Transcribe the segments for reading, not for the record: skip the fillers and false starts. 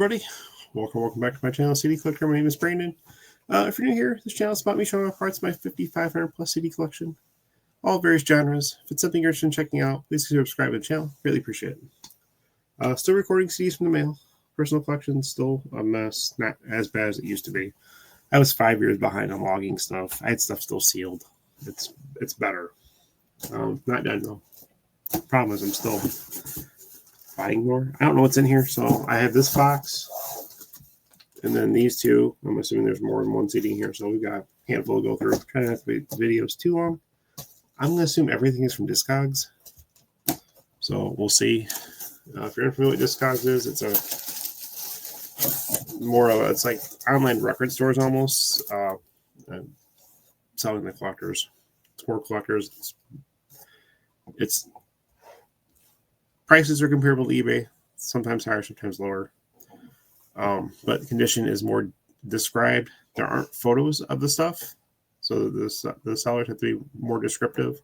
everybody. Welcome back to my channel, CD Collector. My name is Brandon. If you're new here, this channel is about me showing off parts of my 5,500 plus CD collection, all various genres. If it's something you're interested in checking out, please consider subscribing to the channel. Really appreciate it. Still recording CDs from the mail. Personal collection still a mess, not as bad as it used to be. I was 5 years behind on logging stuff. I had stuff still sealed. It's better. Not done though. Problem is I'm still buying more. I don't know what's in here, so I have this box and then these two. I'm assuming there's more than one CD here, so we've got a handful to go through. Trying not to make the videos too long. I'm going to assume everything is from Discogs, so we'll see. If you're unfamiliar with what Discogs is, it's it's like online record stores almost, selling the collectors. It's more collectors. It's prices are comparable to eBay, sometimes higher, sometimes lower. But the condition is more described. There aren't photos of the stuff, so the sellers have to be more descriptive.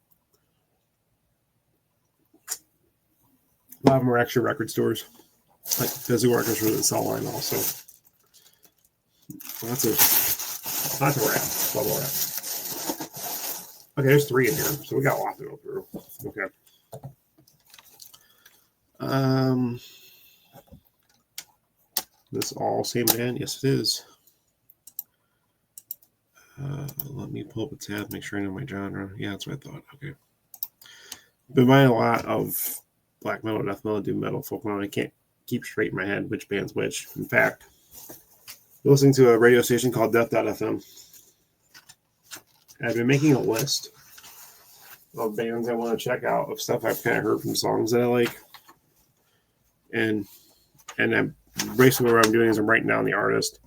A lot of them are actually record stores, like physical record stores that sell online also. Well, that's a wrap. Bubble wrap. Okay, there's 3 in here, so we got a lot to go through. Okay. This all same band? Yes, it is. Let me pull up a tab, make sure I know my genre. Yeah, that's what I thought. Okay. Been buying a lot of black metal, death metal, doom metal, folk metal. I can't keep straight in my head which band's which. In fact, I'm listening to a radio station called Death.fm. I've been making a list of bands I want to check out, of stuff I've kind of heard from songs that I like. And I'm basically what I'm doing is I'm writing down the artist,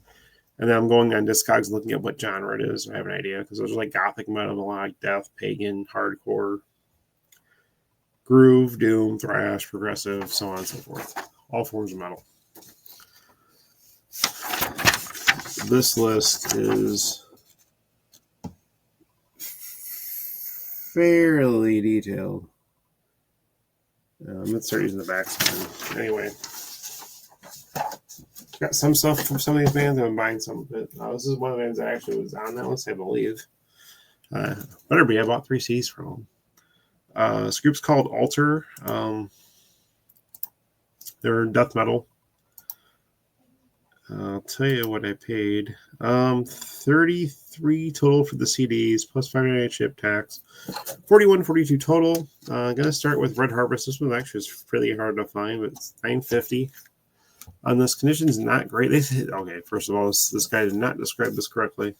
and then I'm going on Discogs looking at what genre it is. So I have an idea, because there's like gothic metal, melodic, death, pagan, hardcore, groove, doom, thrash, progressive, so on and so forth. All forms of metal. This list is fairly detailed. Let's start using the back spine. Anyway, got some stuff from some of these bands. I'm buying some of it. This is one of the bands that actually was on that list, I believe. Better be. I bought 3 CDs from them. This group's called Alter. They're death metal. I'll tell you what I paid. 33 total for the CDs plus $5.98 ship tax. 41.42 total. Gonna start with Red Harvest. This one actually is pretty hard to find, but it's $9.50. On this, condition is not great. Okay, first of all, this guy did not describe this correctly.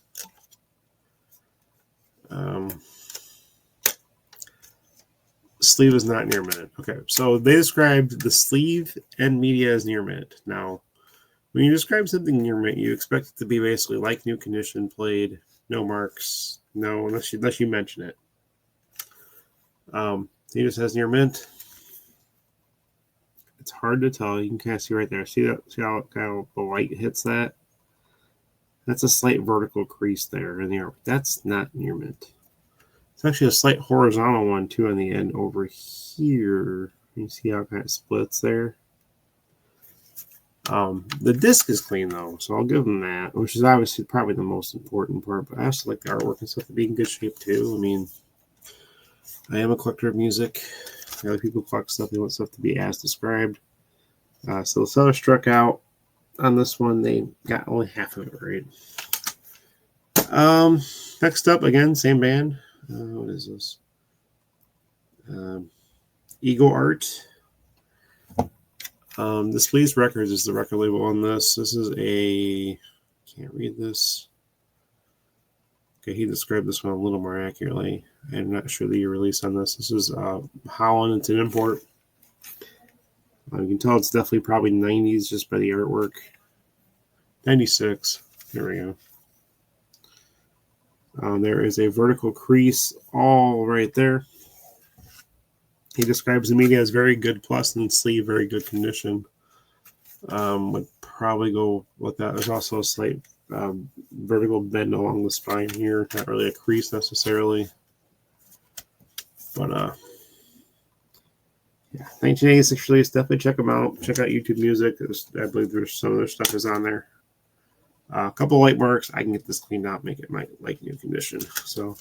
Sleeve is not near mint. Okay, so they described the sleeve and media as near mint. Now, when you describe something near mint, you expect it to be basically like new condition, played, no marks, no, unless you mention it. He just has near mint. It's hard to tell. You can kind of see right there. See that? See how the light hits that? That's a slight vertical crease there in the arm. That's not near mint. It's actually a slight horizontal one too on the end over here. You see how it kind of splits there? The disc is clean though, so I'll give them that, which is obviously probably the most important part. But I also like the artwork and stuff to be in good shape too. I mean, I am a collector of music. Other people collect stuff; they want stuff to be as described. So the seller struck out on this one. They got only half of it right. Next up, again, same band. What is this? Ego Art. Displeased Records is the record label on this. This is can't read this. Okay, he described this one a little more accurately. I'm not sure the year release on this. This is Holland. It's an import. You can tell it's definitely probably 90s just by the artwork. 96. There we go. There is a vertical crease all right there. He describes the media as very good plus and sleeve very good condition. Would probably go with that. There's also a slight vertical bend along the spine here. Not really a crease necessarily. But Yeah, 1986 release. Definitely check them out. Check out YouTube Music. I believe there's some of their stuff is on there. A couple light marks. I can get this cleaned out, make it my like new condition. So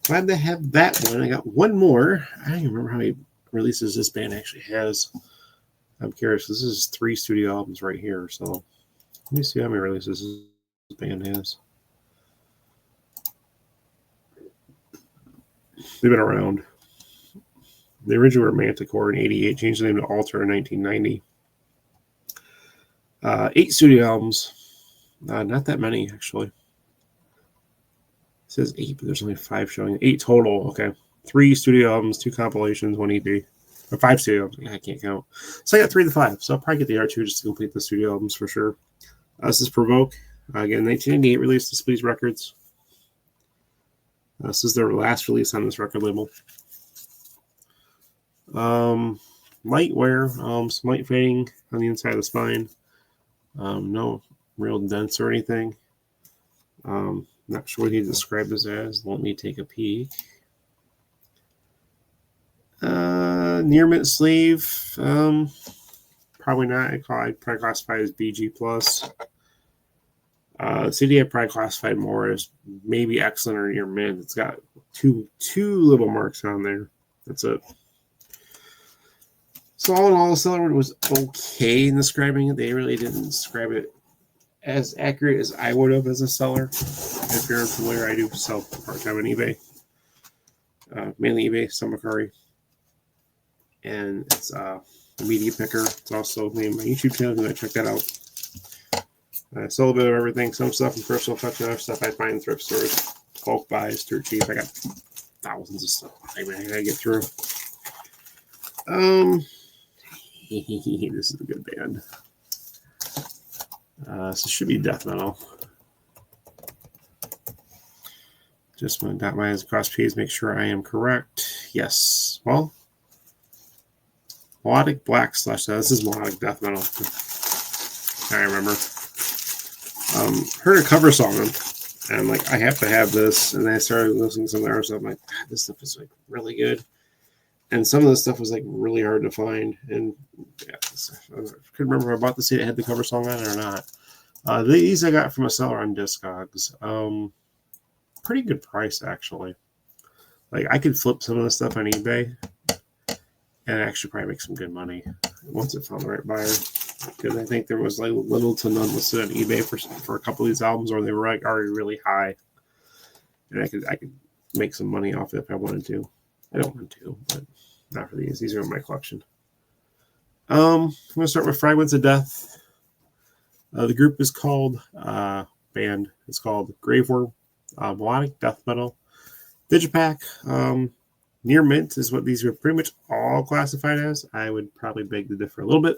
glad to have that one. I got one more. I don't even remember how many releases this band actually has. I'm curious. This is 3 studio albums right here. So let me see how many releases this band has. They've been around. They originally were Manticore in '88, changed the name to Alter in 1990. 8 studio albums. Not that many, actually. It says 8, but there's only 5 showing. 8 total. Okay. 3 studio albums, 2 compilations, 1 EP. Or 5 studio albums. I can't count. So I got 3 to 5. So I'll probably get the R2 just to complete the studio albums for sure. This is Provoke. Again, 1998 release, Displeased Records. This is their last release on this record label. Light wear, some light fading on the inside of the spine. No real dents or anything. Not sure what he described this as. Let me take a peek. Near mint sleeve. Probably not. I'd probably classify it as BG plus. CD I probably classified more as maybe excellent or near mint. It's got two little marks on there. That's it. So all in all, the seller was okay in describing it. They really didn't describe it as accurate as I would have as a seller. If you're unfamiliar, I do sell part-time on eBay. Mainly eBay, some Mercari. And it's a media picker. It's also named my YouTube channel. You can check that out. I sell a bit of everything. Some stuff in personal touch, other stuff I find in thrift stores. Bulk buys, dirt cheap. I got thousands of stuff I gotta get through. This is a good band. So it should be death metal. Just want to dot my I's, cross P's, make sure I am correct. Yes. Well, melodic black slash. This is melodic death metal. I remember. Heard a cover song and like I have to have this, and then I started listening to some of the other stuff. I'm like, God, this stuff is like really good. And some of the stuff was like really hard to find. And yeah, I couldn't remember if I bought the CD that had the cover song on it or not. These I got from a seller on Discogs. Pretty good price actually. Like I could flip some of the stuff on eBay and actually probably make some good money once I found the right buyer. Because I think there was like little to none listed on eBay for a couple of these albums, or they were like already really high, and I could make some money off it if I wanted to. I don't want to, but not for these. These are in my collection. I'm gonna start with Fragments of Death. The group is called band. It's called Graveworm. Melodic death metal. Digipack. Near mint is what these are pretty much all classified as. I would probably beg to differ a little bit.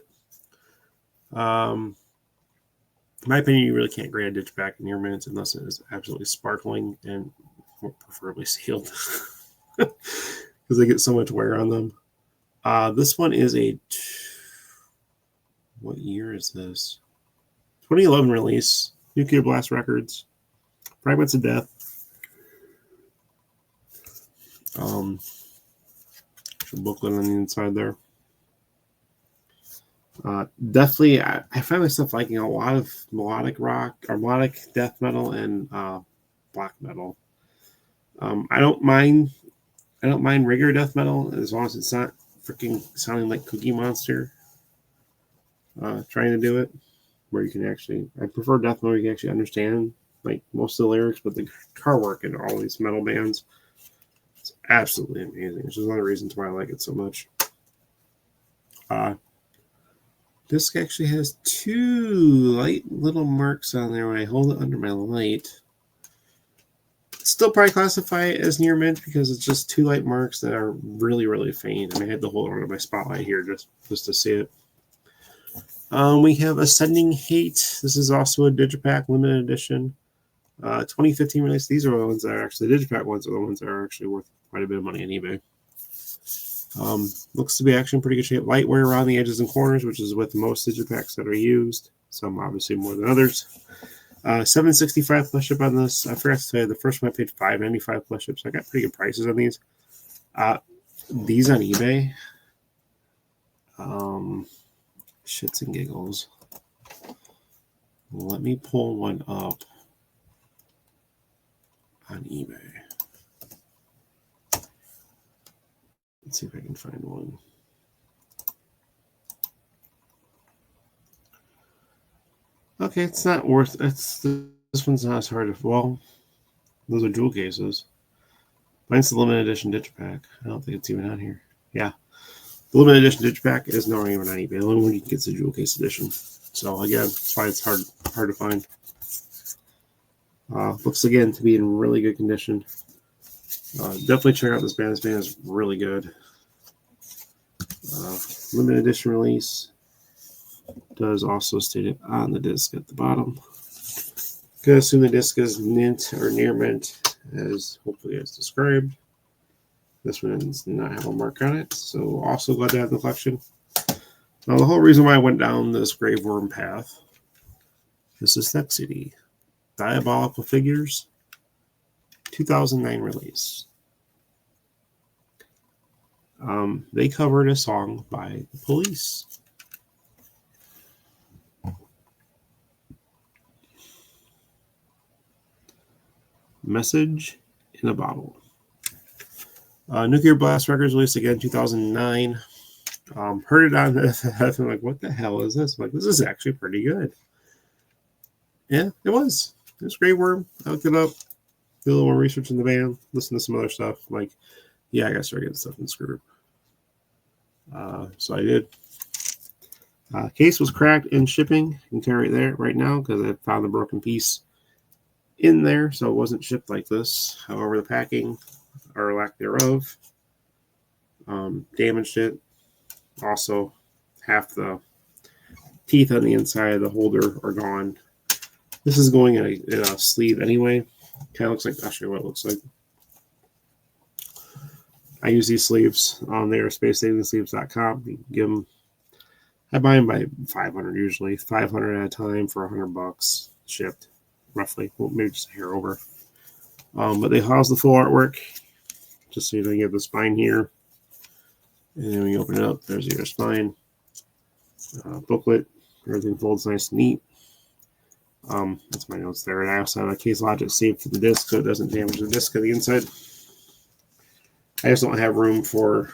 In my opinion, you really can't grade a Digipack in near mint unless it is absolutely sparkling and preferably sealed because they get so much wear on them. This one is what year is this? 2011 release. Nuclear Blast Records. Fragments of Death. Some booklet on the inside there. Definitely, I find myself liking a lot of melodic rock or melodic death metal and black metal. I don't mind regular death metal as long as it's not freaking sounding like Cookie Monster. Trying to do it where you can actually. I prefer death metal where you can actually understand like most of the lyrics, but the guitar work in all these metal bands, it's absolutely amazing. Which is one of the reasons why I like it so much. This actually has 2 light little marks on there when I hold it under my light. Still probably classify it as near mint because it's just 2 light marks that are really, really faint. I mean, I had to hold it under my spotlight here just to see it. We have Ascending Hate. This is also a Digipack limited edition. 2015 release. These are the ones that are actually, the Digipack ones are the ones that are actually worth quite a bit of money on eBay. Looks to be actually in pretty good shape. Light wear around the edges and corners, which is with most Digipacks that are used. Some obviously more than others. $7.65 plus ship on this. I forgot to say the first one I paid $5.95 plus ship, so I got pretty good prices on these. These on eBay, Shits and giggles. Let me pull one up on eBay. Let's see if I can find one. Okay, it's not worth. This one's not as hard to. Well, those are jewel cases. Mine's the limited edition Digipack. I don't think it's even on here. Yeah, the limited edition Digipack is not even on eBay. The only one you can get is the jewel case edition. So again, that's why it's hard to find. Looks again to be in really good condition. Definitely check out this band. This band is really good. Limited edition release. Does also state it on the disc at the bottom. Gonna assume the disc is mint or near mint, as hopefully as described. This one does not have a mark on it, so also glad to have in the collection. Now, the whole reason why I went down this Grave Worm path is this next CD, Diabolical Figures, 2009 release. They covered a song by The Police. Message in a Bottle. Nuclear Blast Records released again 2009. Heard it on this. I'm like, what the hell is this? I'm like, this is actually pretty good. Yeah, it was. It was Grave Worm. I looked it up, did a little more research in the band, listen to some other stuff. I'm like, yeah, I gotta start getting stuff in this group. So I did. Case was cracked in shipping. You can carry it there right now because I found the broken piece in there, so it wasn't shipped like this. However, the packing or lack thereof damaged it. Also, half the teeth on the inside of the holder are gone. This is going in a sleeve anyway. Kind of looks like, I'll show you what it looks like. I use these sleeves on there, spacesavingSleeves.com. You can get them. I buy them by 500 usually, 500 at a time for $100 shipped, roughly. Well, maybe just a hair over. But they house the full artwork, just so you know you have the spine here. And then when you open it up, there's your spine. Booklet, everything folds nice and neat. That's my notes there. And I also have a Case Logic saved for the disc so it doesn't damage the disc on the inside. I just don't have room for,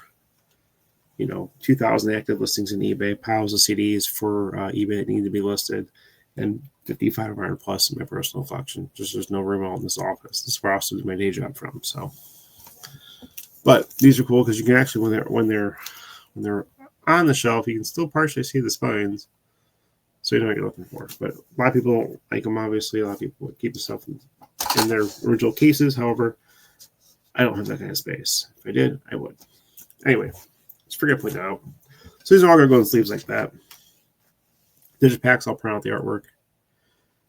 2,000 active listings in eBay, piles of CDs for eBay that need to be listed, and 5,500 plus in my personal collection. Just there's no room out in this office. This is where I also do my day job from. So, but these are cool because you can actually when they're on the shelf, you can still partially see the spines, so you know what you're looking for. But a lot of people don't like them. Obviously, a lot of people keep the stuff in their original cases. However, I don't have that kind of space. If I did, I would. Anyway, just forget to point that out. So these are all going to go in sleeves like that. Digipacks, I'll print out the artwork.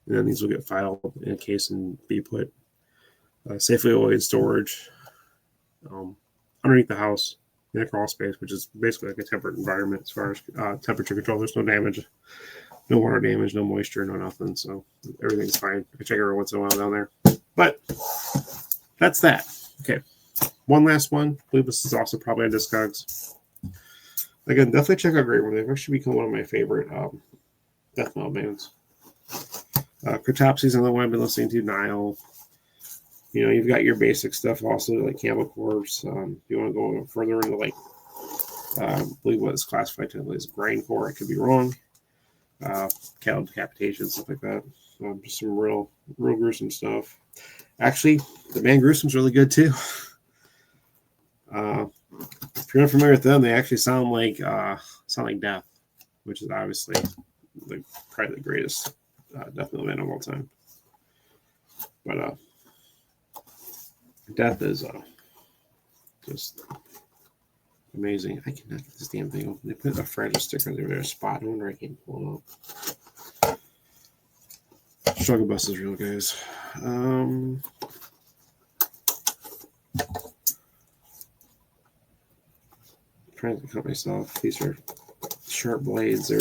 And then these will get filed in a case and be put safely away in storage underneath the house in a crawl space, which is basically like a temperate environment as far as temperature control. There's no damage, no water damage, no moisture, no nothing. So everything's fine. I check every once in a while down there. But that's that. Okay. One last one. I believe this is also probably on Discogs. Again, definitely check out Grave Worm. They've actually become one of my favorite death metal bands. Cryptopsy's another one I've been listening to. Nile. You've got your basic stuff also, like Cannibal Corpse. If you want to go further into, like, I believe what is classified technically as grindcore. I could be wrong. Cattle decapitation, stuff like that. Just some real gruesome stuff. Actually, the band Gruesome's really good too. If you're not familiar with them, they actually sound like Death, which is obviously probably the greatest death metal band of all time. But Death is just amazing. I cannot get this damn thing open. They put a fragile sticker there. There's a spot. No wonder I can't pull it up. Struggle bus is real, guys. Trying to cut myself. These are sharp blades. They're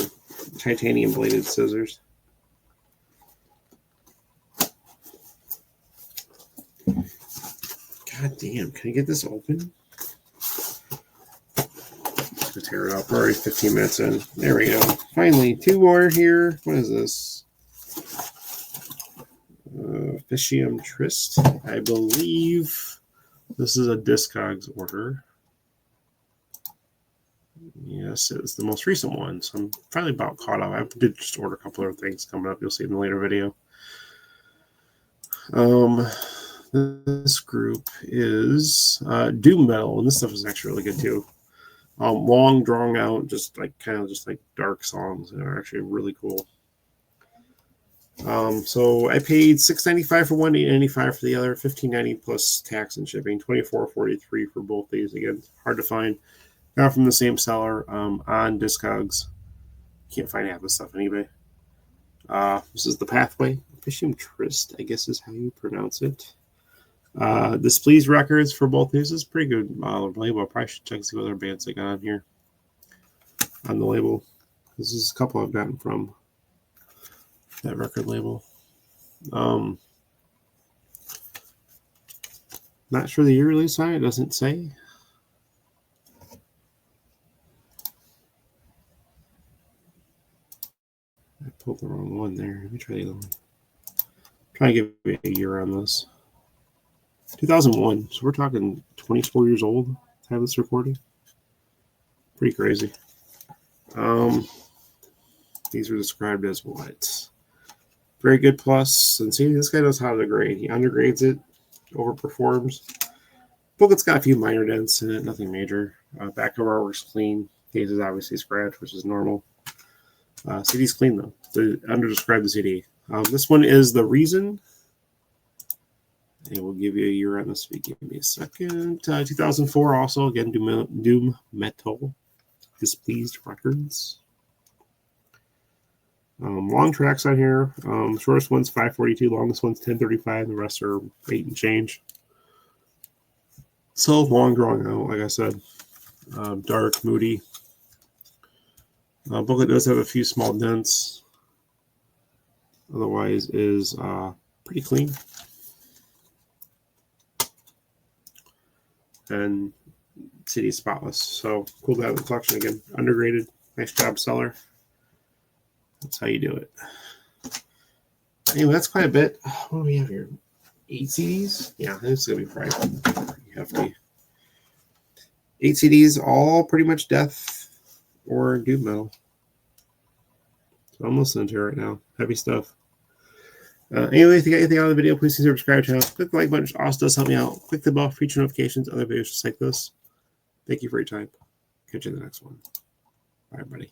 titanium bladed scissors. God damn, can I get this open? to tear it up. We're already 15 minutes in. There we go. Finally, 2 more here. What is this? Officium Trist. I believe this is a Discogs order. Yes, it's the most recent one, so I'm finally about caught up. I did just order a couple other things coming up. You'll see in the later video. This group is Doom Metal, and this stuff is actually really good too. Long, drawn out, just like dark songs that are actually really cool. So I paid $6.95 for one, $8.95 for the other, $15.90 plus tax and shipping, $24.43 for both these. Again, hard to find. Got from the same seller on Discogs. Can't find half this stuff on eBay. This is the Pathway. Officium Trist, I guess is how you pronounce it. Displeased Records for both these. This is pretty good label. I probably should check and see what other bands they got on here on the label. This is a couple I've gotten from that record label. Not sure the year release on it. It doesn't say. I pulled the wrong one there. Let me try the other one. Try to give it a year on this. 2001. So we're talking 24 years old to have this recording. Pretty crazy. These are described as what? Very good plus. And see, this guy knows how to grade. He undergrades it, overperforms. Booklet's got a few minor dents in it, nothing major. Back of artwork's clean. Case is obviously scratched, which is normal. CD's clean though. The under-described the CD. This one is The Reason. And we'll give you a year on this. Give me a second. 2004 also. Again, Doom Metal. Displeased Records. Long tracks on here. Shortest one's 5:42. Longest one's 10:35. The rest are 8 and change. So long drawing out, like I said. Dark, moody. Booklet does have a few small dents. Otherwise is pretty clean. And CD spotless. So cool to have the collection again. Undergraded. Nice job, seller. That's how you do it. Anyway, that's quite a bit. What do we have here? 8 CDs? Yeah, this is going to be pretty hefty. 8 CDs, all pretty much Death or Doom Metal. So I'm listening to it right now. Heavy stuff. Anyway, if you got anything out of the video, please consider subscribe to the channel. Click the like button, which also does help me out. Click the bell for future notifications, other videos just like this. Thank you for your time. Catch you in the next one. Bye, everybody.